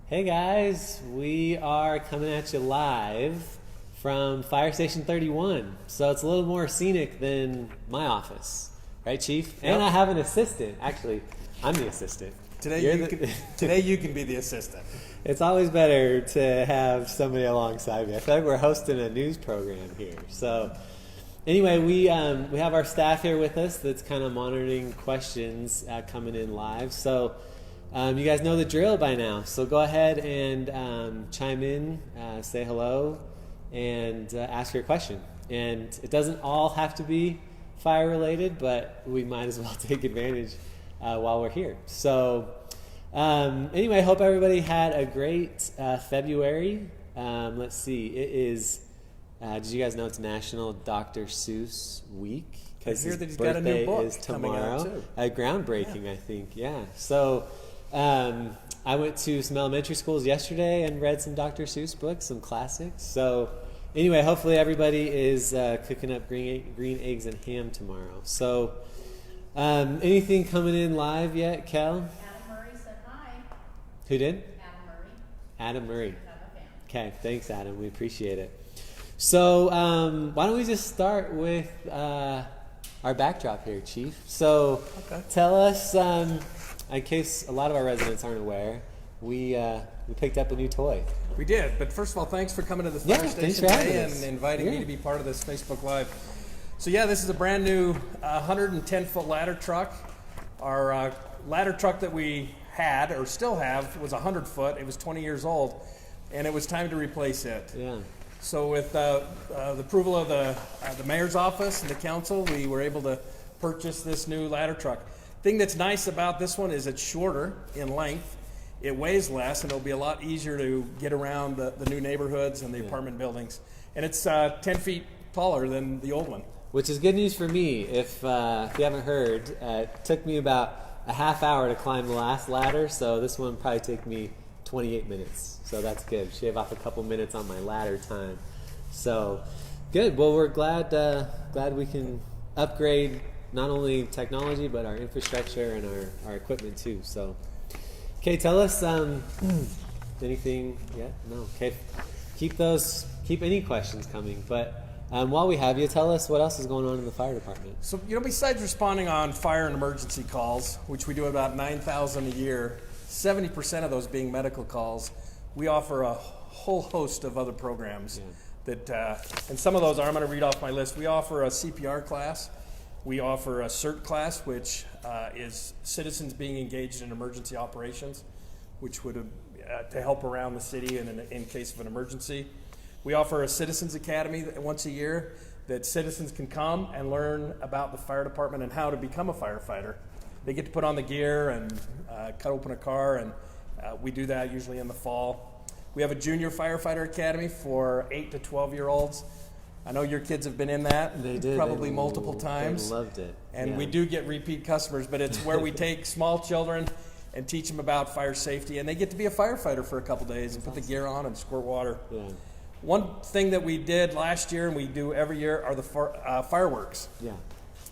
Hey guys, we are coming at you live from Fire Station 31. So it's a little more scenic than my office, right, Chief? Yep. And I have an assistant. Actually, I'm the assistant. Today you can be the assistant. It's always better to have somebody alongside me. I feel like we're hosting a news program here. So anyway, we have our staff here with us that's kind of monitoring questions coming in live. So you guys know the drill by now. So go ahead and chime in, say hello, and ask your question. And it doesn't all have to be fire related, but we might as well take advantage while we're here. So anyway, I hope everybody had a great February. Let's see, it is, did you guys know it's National Dr. Seuss Week? Because his he's birthday got a new book is coming tomorrow. out too. Groundbreaking, yeah. I think, yeah. So I went to some elementary schools yesterday and read some Dr. Seuss books, some classics. So anyway, hopefully everybody is cooking up green eggs and ham tomorrow. So anything coming in live yet, Kel? Adam Murray said hi. Who did? Adam Murray. Adam Murray. Have a fan. Okay, thanks, Adam. We appreciate it. So why don't we just start with our backdrop here, Chief? So tell us, in case a lot of our residents aren't aware, we picked up a new toy. We did, but first of all, thanks for coming to the fire station today and inviting me to be part of this Facebook Live. So yeah, this is a brand new 110-foot ladder truck. Our ladder truck that we had, or still have, was 100-foot. It was 20 years old, and it was time to replace it. Yeah. So with the approval of the mayor's office and the council, we were able to purchase this new ladder truck. Thing that's nice about this one is it's shorter in length. It weighs less, and it'll be a lot easier to get around the new neighborhoods and the apartment buildings. And it's 10 feet taller than the old one. Which is good news for me. If you haven't heard, it took me about a half hour to climb the last ladder, so this one probably take me 28 minutes. So that's good. Shave off a couple minutes on my ladder time. So good. Well, we're glad we can upgrade not only technology but our infrastructure and our equipment too. So, okay, tell us anything yet? No. Okay, keep any questions coming. But while we have you, tell us what else is going on in the fire department. So besides responding on fire and emergency calls, which we do about 9,000 a year, 70% of those being medical calls, we offer a whole host of other programs. Yeah. And some of those I'm going to read off my list. We offer a CPR class. We offer a CERT class, which is citizens being engaged in emergency operations, which would to help around the city in case of an emergency. We offer a Citizens Academy once a year that citizens can come and learn about the fire department and how to become a firefighter. They get to put on the gear and cut open a car, and we do that usually in the fall. We have a Junior Firefighter Academy for 8 to 12-year-olds. I know your kids have been in that. They did. Probably multiple times. They loved it. And we do get repeat customers, but it's where we take small children and teach them about fire safety, and they get to be a firefighter for a couple days and put the gear on and squirt water. Yeah. One thing that we did last year and we do every year are the fireworks. Yeah.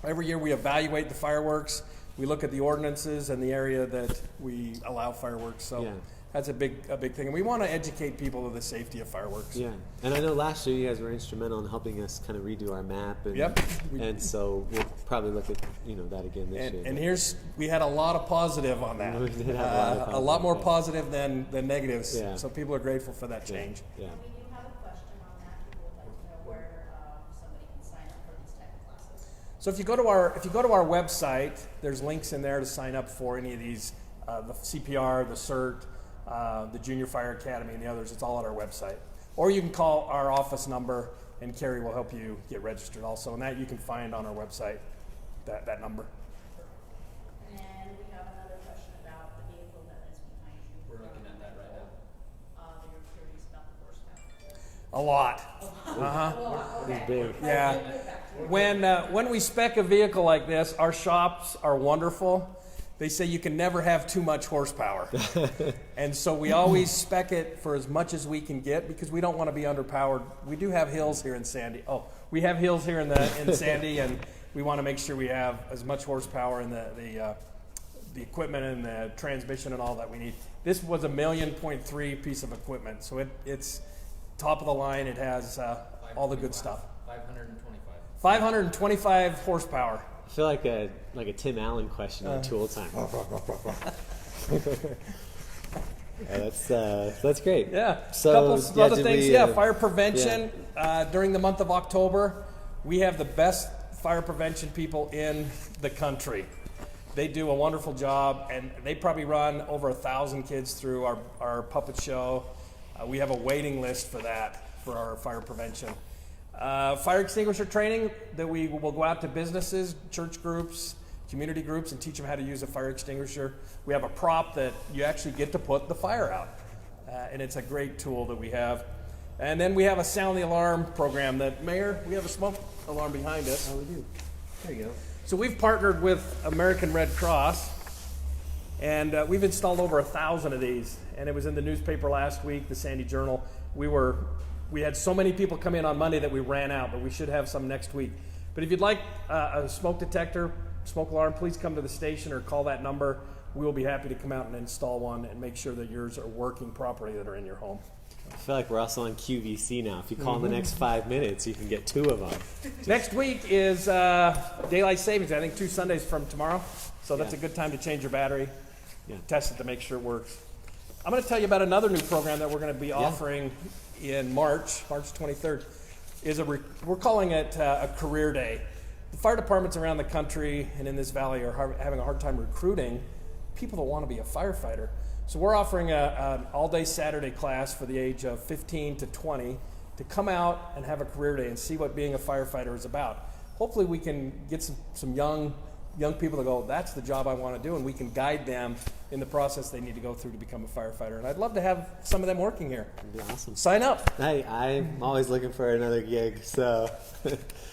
Every year we evaluate the fireworks. We look at the ordinances and the area that we allow fireworks. So that's a big thing. And we want to educate people of the safety of fireworks. Yeah. And I know last year you guys were instrumental in helping us kind of redo our map. And, and so we'll probably look at that again this year. And we had a lot of positive on that. We did have a lot more positive than negatives. Yeah. So people are grateful for that change. Yeah. We do have a question on that. People would like to know where somebody can sign up for these type of classes. So if you go to our website, there's links in there to sign up for any of these, the CPR, the CERT, the Junior Fire Academy, and the others. It's all on our website. Or you can call our office number, and Carrie will help you get registered also. And that you can find on our website, that number. And then we have another question about the vehicle that is behind you. We're looking at that right now. You're curious about the horsepower. A lot. It's big. Yeah. When we spec a vehicle like this, our shops are wonderful. They say you can never have too much horsepower. And so we always spec it for as much as we can get because we don't want to be underpowered. We do have hills here in Sandy. We have hills here in Sandy, and we want to make sure we have as much horsepower in the equipment and the transmission and all that we need. This was a $1.3 million piece of equipment, so it's top of the line. It has all the good stuff. 525. 525 horsepower. I feel like a Tim Allen question on tool time. Yeah, that's great. Yeah. So, couple other things. Fire prevention. Yeah. During the month of October, we have the best fire prevention people in the country. They do a wonderful job, and they probably run over 1,000 kids through our puppet show. We have a waiting list for that, for our fire prevention. Fire extinguisher training that we will go out to businesses, church groups, community groups, and teach them how to use a fire extinguisher. We have a prop that you actually get to put the fire out, and it's a great tool that we have. And then we have a sound the alarm program that, Mayor, we have a smoke alarm behind us. Oh, we do. There you go. So we've partnered with American Red Cross, and we've installed over 1,000 of these. And it was in the newspaper last week, the Sandy Journal. We had so many people come in on Monday that we ran out, but we should have some next week. But if you'd like a smoke detector, smoke alarm, please come to the station or call that number. We will be happy to come out and install one and make sure that yours are working properly that are in your home. I feel like we're also on QVC now. If you call in the next 5 minutes, you can get 2 of them. Next week is daylight savings. I think 2 Sundays from tomorrow. So that's a good time to change your battery, test it to make sure it works. I'm going to tell you about another new program that we're going to be offering in March 23rd. We're calling it a career day. The fire departments around the country and in this valley are having a hard time recruiting people that want to be a firefighter. So we're offering an all-day Saturday class for the age of 15 to 20 to come out and have a career day and see what being a firefighter is about. Hopefully we can get some young people to go, that's the job I want to do, and we can guide them in the process they need to go through to become a firefighter. And I'd love to have some of them working here. That'd be awesome. Sign up. Hey, I'm always looking for another gig, so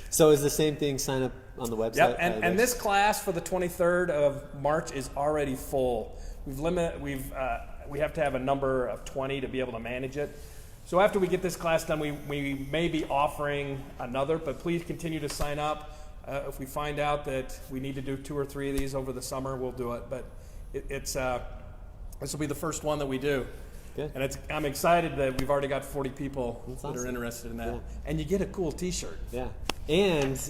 so is the same thing, sign up on the website? Yep, and this class for the 23rd of March is already full. We have to have a number of 20 to be able to manage it. So after we get this class done, we may be offering another, but please continue to sign up. If we find out that we need to do 2 or 3 of these over the summer, we'll do it. But this will be the first one that we do. Good. And I'm excited that we've already got 40 people That's that are awesome. interested in that. Yeah. And you get a cool T-shirt. Yeah. And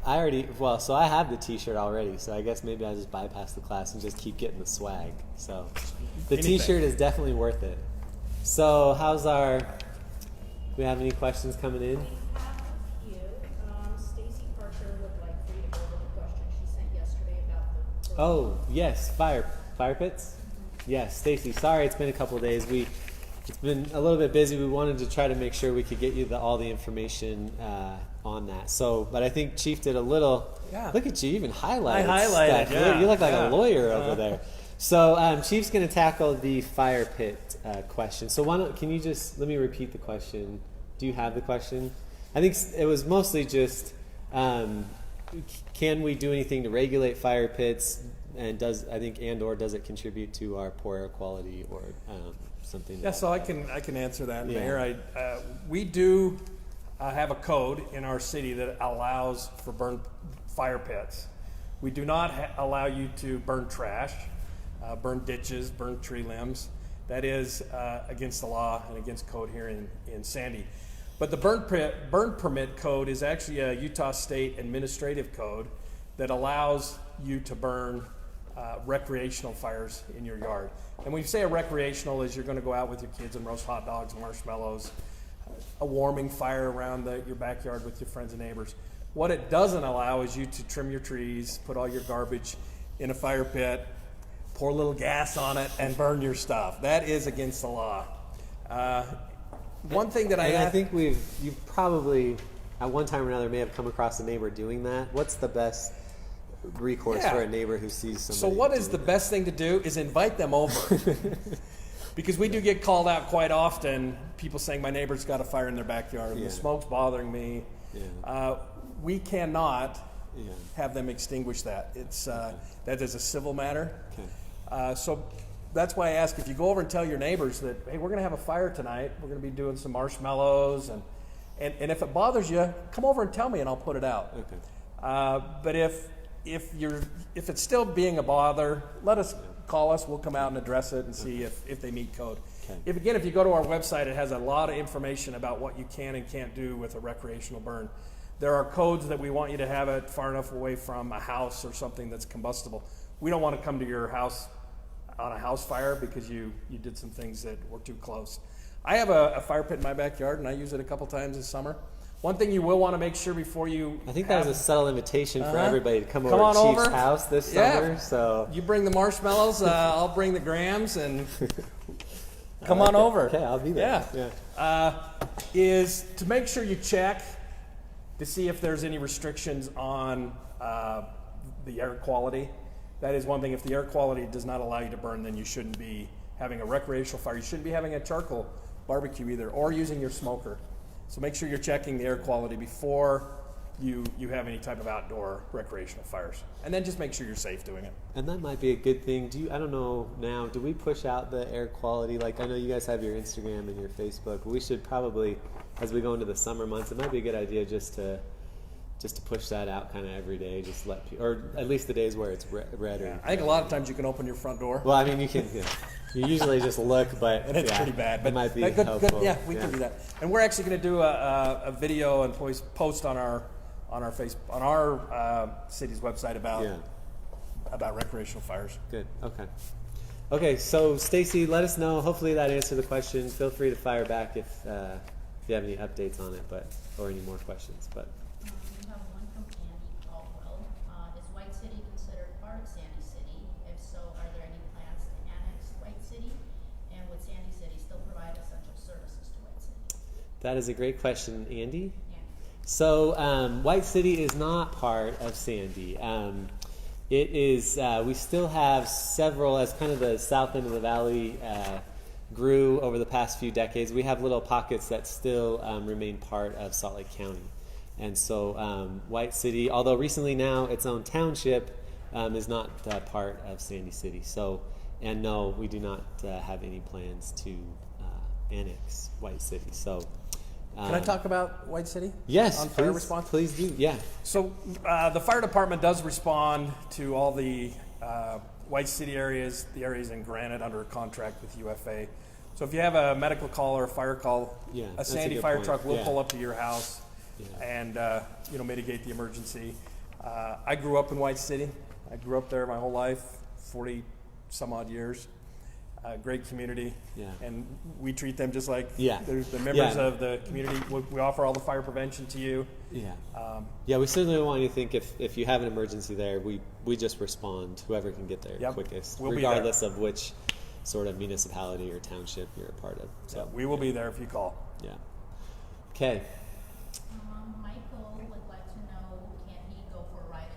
I have the T-shirt already, so I guess maybe I'll just bypass the class and just keep getting the swag. So the Anything. T-shirt is definitely worth it. So do we have any questions coming in? We have a few. Stacy Parker would like for you to go over the question she sent yesterday about the. Oh, yes, fire pits? Yes, Stacy, sorry it's been a couple of days. It's been a little bit busy. We wanted to try to make sure we could get you all the information on that. So, but I think Chief did a little. Yeah. Look at you, even highlighted. I highlighted, stuff. yeah. You look like Yeah. a lawyer over there. So, Chief's going to tackle the fire pit question. So, can you just let me repeat the question? Do you have the question? I think it was mostly just, can we do anything to regulate fire pits? And does it contribute to our poor air quality or something? Yeah, so I can answer that, Yeah. Mayor. We do have a code in our city that allows for burn fire pits. We do not allow you to burn trash, burn ditches, burn tree limbs. That is against the law and against code here in Sandy. But the burn permit code is actually a Utah State administrative code that allows you to burn recreational fires in your yard. And when you say a recreational, is you're going to go out with your kids and roast hot dogs and marshmallows, a warming fire around your backyard with your friends and neighbors. What it doesn't allow is you to trim your trees, put all your garbage in a fire pit, pour a little gas on it, and burn your stuff. That is against the law. One thing that I think you probably at one time or another may have come across a neighbor doing that. What's the best recourse for a neighbor who sees somebody? So what is the best thing to do is invite them over. Because we do get called out quite often, people saying my neighbor's got a fire in their backyard, and the smoke's bothering me. Yeah. We cannot have them extinguish that. It's that is a civil matter. Okay. So that's why I ask, if you go over and tell your neighbors that, hey, we're going to have a fire tonight, we're going to be doing some marshmallows, and if it bothers you, come over and tell me and I'll put it out. Okay. But if it's still being a bother, let us call us. We'll come out and address it and see if they meet code. Okay. If you go to our website, it has a lot of information about what you can and can't do with a recreational burn. There are codes that we want you to have it far enough away from a house or something that's combustible. We don't want to come to your house on a house fire because you did some things that were too close. I have a fire pit in my backyard, and I use it a couple times this summer. One thing you will want to make sure before you... I think that was a subtle invitation for everybody to come Come over on to Chief's over. house this Yeah. summer. So You bring the marshmallows, I'll bring the grams, and come on over. Okay, I'll be there. Yeah. Is to make sure you check to see if there's any restrictions on the air quality. That is one thing. If the air quality does not allow you to burn, then you shouldn't be having a recreational fire. You shouldn't be having a charcoal barbecue either, or using your smoker. So make sure you're checking the air quality before you have any type of outdoor recreational fires. And then just make sure you're safe doing it. And that might be a good thing. I don't know now, do we push out the air quality? Like, I know you guys have your Instagram and your Facebook. We should probably, as we go into the summer months, it might be a good idea just to push that out kind of every day, just let people, or at least the days where it's red. Yeah. I think a lot of times you can open your front door. Well, I mean, you can, you usually just look, but And it's pretty bad, but it might be good, helpful. yeah, we can do that. And we're actually going to do a video and post on our city's website about recreational fires. Good. Okay. So Stacy, let us know. Hopefully that answered the question. Feel free to fire back if you have any updates on it, or any more questions. But We have one from Andy Caldwell. Is White City considered part of Sandy City? If so, are there any plans to annex White City? And would Sandy City still provide essential services to White City? that is a great question, Andy. Yeah. So White City is not part of Sandy. It is. We still have several, as kind of the south end of the valley grew over the past few decades. We have little pockets that still remain part of Salt Lake County. And so White City, although recently now its own township, is not part of Sandy City. So, and no, we do not have any plans to annex White City. So, Can I talk about White City? yes, On fire please, response? please do. Yeah. So the fire department does respond to all the White City areas, the areas in Granite under a contract with UFA. So if you have a medical call or a fire call, Yeah, a that's a Sandy good fire point. truck will Yeah. pull up to your house and mitigate the emergency. I grew up in White City. I grew up there my whole life, 40 some odd years. Great community, Yeah. and we treat them just like Yeah. they're the members Yeah. of the community. We offer all the fire prevention to you. Yeah. Um, Yeah, we certainly don't want you to think if you have an emergency there, we just respond, whoever can get there Yep. quickest, We'll be there. regardless of which sort of municipality or township you're a part of. So, we will be there if you call. yeah. Okay. Michael would like to know, can he go for a ride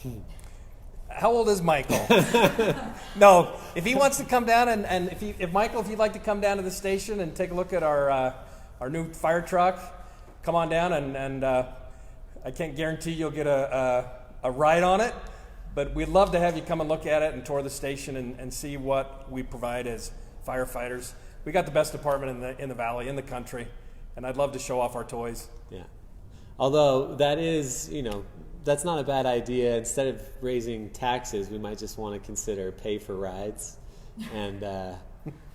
in a new truck? How old is Michael? No, if he wants to come down and if Michael, if you'd like to come down to the station and take a look at our new fire truck, come on down and I can't guarantee you'll get a ride on it, but we'd love to have you come and look at it and tour the station and see what we provide as firefighters. We got the best department in the valley, in the country, and I'd love to show off our toys. Yeah. Although that is, that's not a bad idea. Instead of raising taxes, we might just want to consider pay for rides and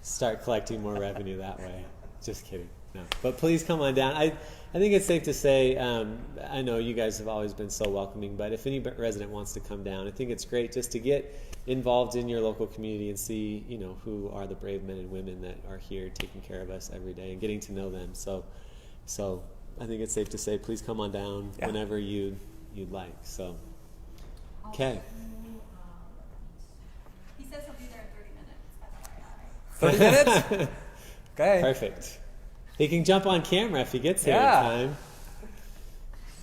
start collecting more revenue that way. Just kidding. No. But please come on down. I think it's safe to say, I know you guys have always been so welcoming, but if any resident wants to come down, I think it's great just to get involved in your local community and see, who are the brave men and women that are here taking care of us every day and getting to know them. So I think it's safe to say, please come on down whenever you'd like. So, okay. He says he'll be there in 30 minutes. That's 30 minutes? Okay. Perfect. He can jump on camera if he gets here Yeah. in time.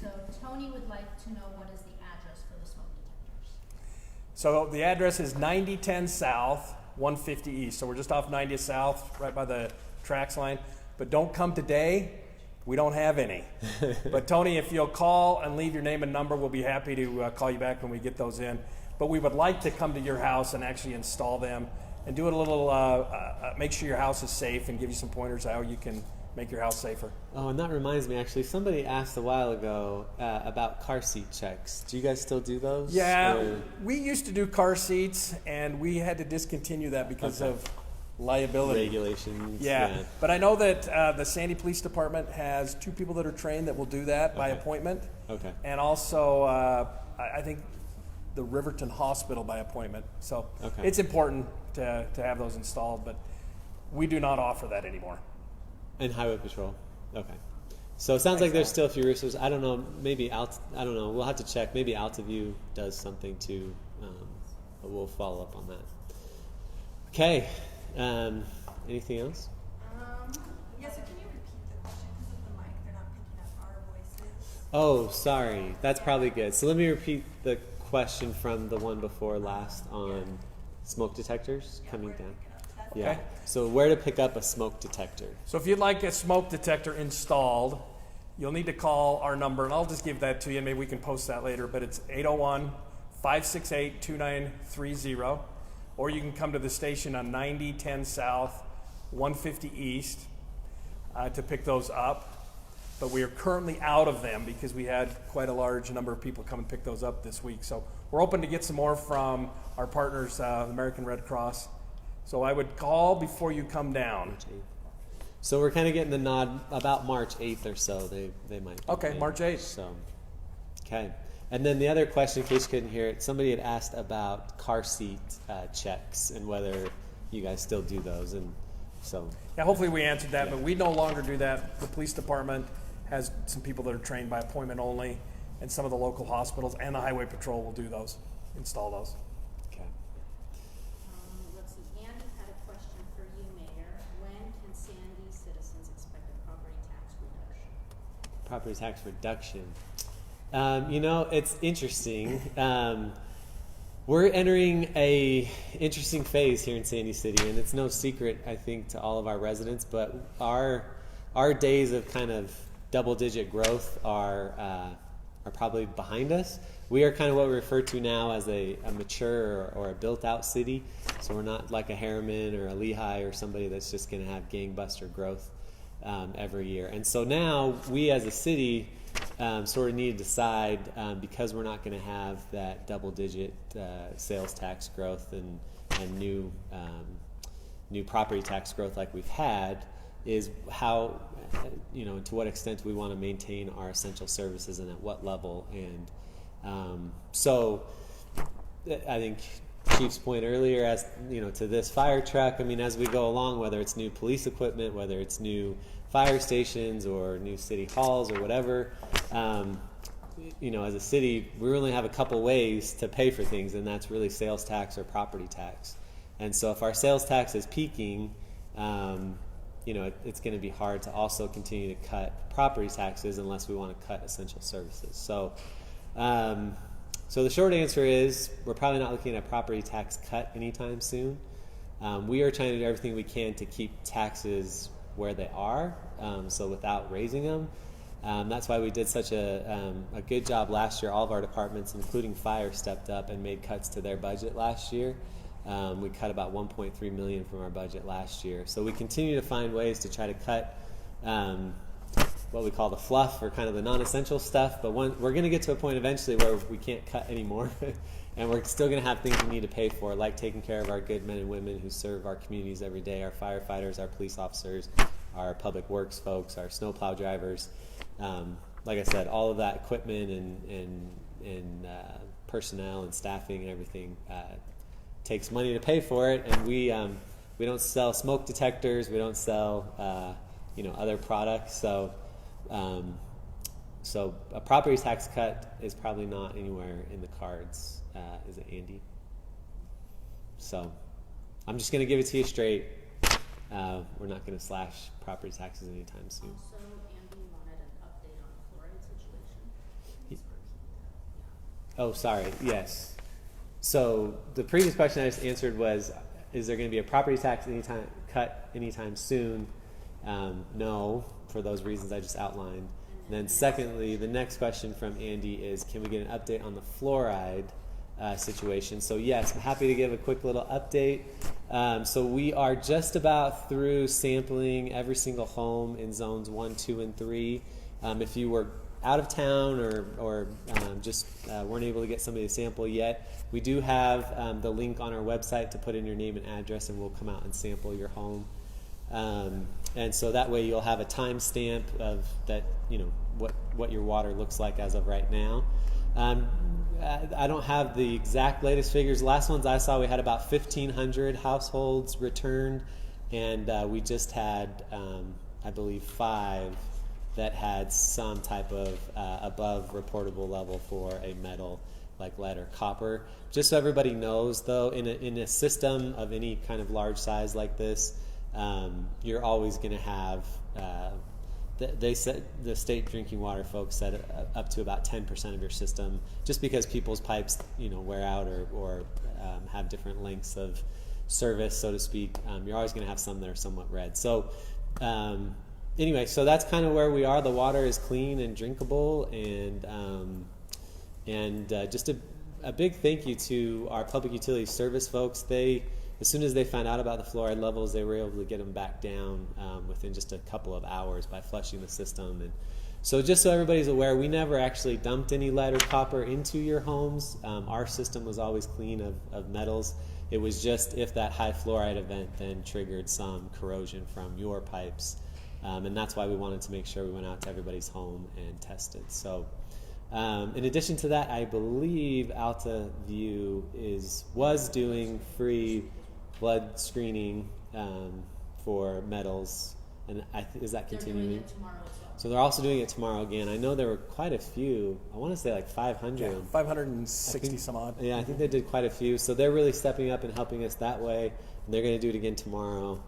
So Tony would like to know, what is the address for the smoke detectors? So the address is 9010 South, 150 East. So we're just off 90th South, right by the tracks line. But don't come today. We don't have any. But Tony, if you'll call and leave your name and number, we'll be happy to call you back when we get those in. But we would like to come to your house and actually install them and do it a little, make sure your house is safe and give you some pointers how you can make your house safer. Oh, and that reminds me, actually, somebody asked a while ago about car seat checks. Do you guys still do those? Yeah, Or- we used to do car seats, and we had to discontinue that because Okay. of liability. Regulations. Yeah, but I know that the Sandy Police Department has 2 people that are trained that will do that by Okay. appointment. Okay. And also, I think the Riverton Hospital by appointment. So Okay. it's important to have those installed, but we do not offer that anymore. And Highway Patrol. Okay. So it sounds like there's still a few resources. I don't know. Maybe I don't know. We'll have to check. Maybe AltaView does something too. But we'll follow up on that. Okay. Anything else? Yeah, so can you repeat the question? Because of the mic, they're not picking up our voices. Oh, sorry. That's probably good. So let me repeat the question from the one before last on smoke detectors coming down. Yeah. Okay. So where to pick up a smoke detector? So if you'd like a smoke detector installed, you'll need to call our number, and I'll just give that to you, and maybe we can post that later, but it's 801-568-2930, or you can come to the station on 9010 South, 150 East to pick those up. But we are currently out of them because we had quite a large number of people come and pick those up this week. So we're hoping to get some more from our partners, the American Red Cross. So I would call before you come down. So we're kind of getting the nod about March 8th or so. They might. be Okay, ready. March 8th. So, okay. And then the other question, in case you couldn't hear it, somebody had asked about car seat checks and whether you guys still do those. And so, Yeah, hopefully we answered that, Yeah. but we no longer do that. The police department has some people that are trained by appointment only, and some of the local hospitals and the highway patrol will do those, install those. okay. Let's see, Andy had a question for you, Mayor. When can Sandy citizens expect a property tax reduction? Property tax reduction. It's interesting. We're entering a interesting phase here in Sandy City, and it's no secret, I think, to all of our residents. But our days of kind of double-digit growth are probably behind us. We are kind of what we refer to now as a mature or a built-out city. So we're not like a Harriman or a Lehigh or somebody that's just going to have gangbuster growth every year. And so now we as a city sort of need to decide, because we're not going to have that double-digit sales tax growth and new property tax growth like we've had, is how, to what extent we want to maintain our essential services and at what level. And so I think Chief's point earlier, as to this fire truck, as we go along, whether it's new police equipment, whether it's new fire stations or new city halls or whatever, as a city, we only have a couple ways to pay for things, and that's really sales tax or property tax. And so if our sales tax is peaking, it's going to be hard to also continue to cut property taxes unless we want to cut essential services. So the short answer is we're probably not looking at a property tax cut anytime soon. We are trying to do everything we can to keep taxes where they are, so without raising them. That's why we did such a good job last year. All of our departments, including fire, stepped up and made cuts to their budget last year. We cut about $1.3 million from our budget last year. So we continue to find ways to try to cut what we call the fluff, or kind of the non-essential stuff. But we're going to get to a point eventually where we can't cut anymore. And we're still going to have things we need to pay for, like taking care of our good men and women who serve our communities every day, our firefighters, our police officers, our public works folks, our snowplow drivers. Like I said, all of that equipment and personnel and staffing and everything takes money to pay for it. And we don't sell smoke detectors. We don't sell other products. So a property tax cut is probably not anywhere in the cards. Is it, Andy? So I'm just going to give it to you straight. We're not going to slash property taxes anytime soon. Also, Andy wanted an update on the fluoride situation. Oh, sorry. Yes. So the previous question I just answered was, is there going to be a property tax cut anytime soon? No, for those reasons I just outlined. And then secondly, the next question from Andy is, can we get an update on the fluoride situation? So yes, I'm happy to give a quick little update. So we are just about through sampling every single home in zones 1, 2, and 3. If you were out of town or just weren't able to get somebody to sample yet, we do have the link on our website to put in your name and address, and we'll come out and sample your home. And so that way you'll have a timestamp of that, what your water looks like as of right now. I don't have the exact latest figures. The last ones I saw, we had about 1,500 households returned, and we just had, I believe, 5 that had some type of above reportable level for a metal like lead or copper. Just so everybody knows, though, in a system of any kind of large size like this, you're always going to have, they said, the state drinking water folks said up to about 10% of your system, just because people's pipes, wear out or have different lengths of service, so to speak. You're always going to have some that are somewhat red. So anyway, so that's kind of where we are. The water is clean and drinkable, and just a big thank you to our public utility service folks. As soon as they found out about the fluoride levels, they were able to get them back down within just a couple of hours by flushing the system. And so just so everybody's aware, we never actually dumped any lead or copper into your homes. Our system was always clean of metals. It was just if that high fluoride event then triggered some corrosion from your pipes. And that's why we wanted to make sure we went out to everybody's home and tested. So in addition to that, I believe Alta View was doing free blood screening for metals, and is that continuing? They're doing it tomorrow as well. So they're also doing it tomorrow again. I know there were quite a few. I want to say like 500. Yeah, 560 some odd. Yeah, I think they did quite a few. So they're really stepping up and helping us that way. And they're going to do it again tomorrow.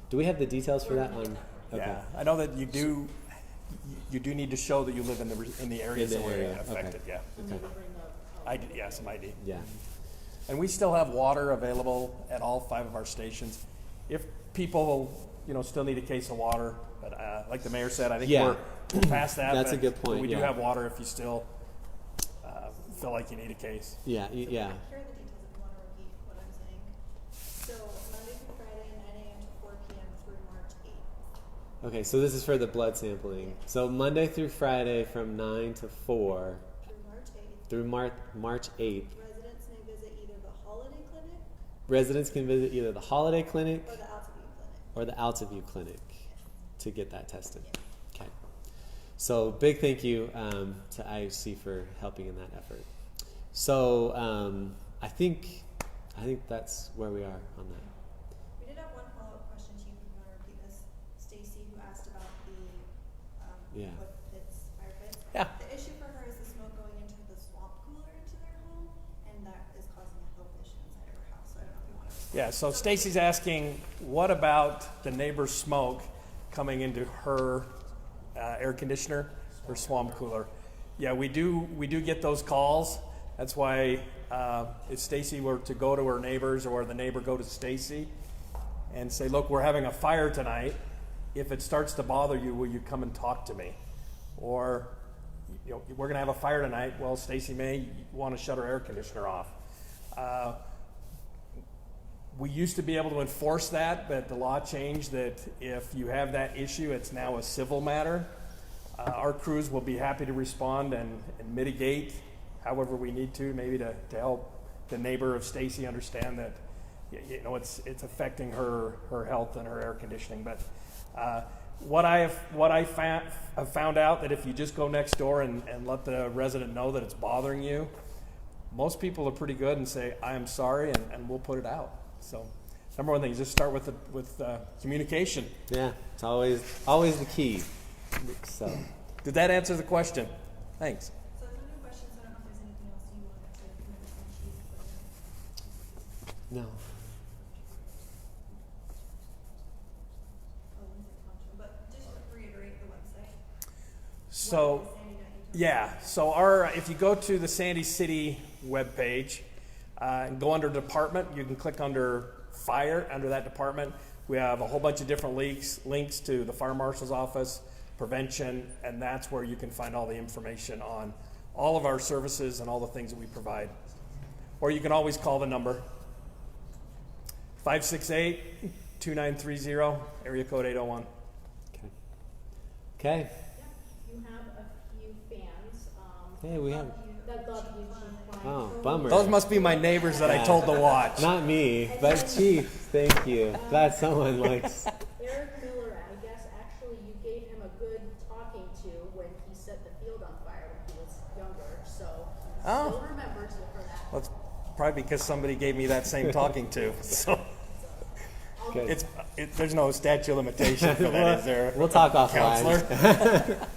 Do we have the details for that on? Okay. Yeah, I know that you do. You do need to show that you live in the areas that were affected. Okay. Yeah, Okay. ID. Yeah, some ID. Yeah. And we still have water available at all 5 of our stations. If people, still need a case of water, but like the mayor said, I think we're past that. That's a good point. We do have water if you still feel like you need a case. Yeah. Here are the details if you want to repeat what I'm saying. So Monday through Friday, 9 a.m. to 4 p.m. through March 8th. Okay, so this is for the blood sampling. So Monday through Friday from 9 to 4 Through March 8th. through March 8th. Residents may visit either the Holiday Clinic Residents can visit either the Holiday Clinic or the Alta View Clinic. or the Alta View Clinic to get that tested. Okay. So big thank you to IHC for helping in that effort. So I think that's where we are on that. We did have one follow-up question, Chief, if you want to repeat this. Stacy, who asked about the wood pits, fire pits. Yeah. The issue for her is the smoke going into the swamp cooler into their home, and that is causing a health issue inside of her house. So I don't know if you want to. Yeah. So Stacy's asking, what about the neighbor's smoke coming into her air conditioner, her swamp cooler? Yeah, we do get those calls. That's why if Stacy were to go to her neighbors or the neighbor go to Stacy and say, look, we're having a fire tonight. If it starts to bother you, will you come and talk to me? Or, we're going to have a fire tonight. Well, Stacy may want to shut her air conditioner off. We used to be able to enforce that, but the law changed that if you have that issue, it's now a civil matter. Our crews will be happy to respond and mitigate however we need to, maybe to help the neighbor of Stacy understand that it's affecting her health and her air conditioning. But what I have found out that if you just go next door and let the resident know that it's bothering you, most people are pretty good and say, I am sorry, and we'll put it out. So number one thing is just start with communication. Yeah, it's always the key. So Did that answer the question? Thanks. So there's no questions. I don't know if there's anything else you wanted to commit from Chief. no. But just reiterate the website. So, yeah. So if you go to the Sandy City webpage and go under department, you can click under fire. Under that department, we have a whole bunch of different links to the fire marshal's office, prevention, and that's where you can find all the information on all of our services and all the things that we provide. Or you can always call the number 568-2930, area code 801. Okay. You have a few fans. Hey, we have. That love you, Chief Cline. Oh, bummer. Those must be my neighbors that I told to watch. Not me, but Chief. Thank you. Glad someone likes. Eric Miller, I guess actually you gave him a good talking to when he set the field on fire when he was younger, so he still remembers you for that. Well, it's probably because somebody gave me that same talking to. So Good. there's no statute of limitation for that, is there? We'll talk offline. Counselor?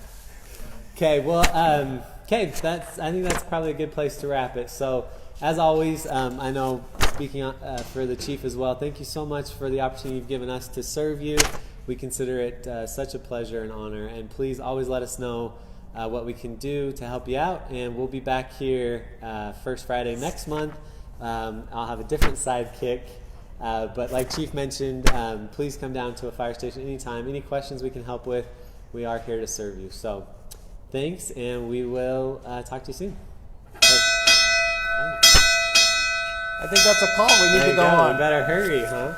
Okay, well, I think that's probably a good place to wrap it. So, as always, I know speaking for the Chief as well, thank you so much for the opportunity you've given us to serve you. We consider it such a pleasure and honor. And please always let us know what we can do to help you out. And we'll be back here first Friday next month. I'll have a different sidekick. But like Chief mentioned, please come down to a fire station anytime. Any questions we can help with, we are here to serve you. So thanks, and we will talk to you soon. I think that's a call. We need to go on. We better hurry, huh?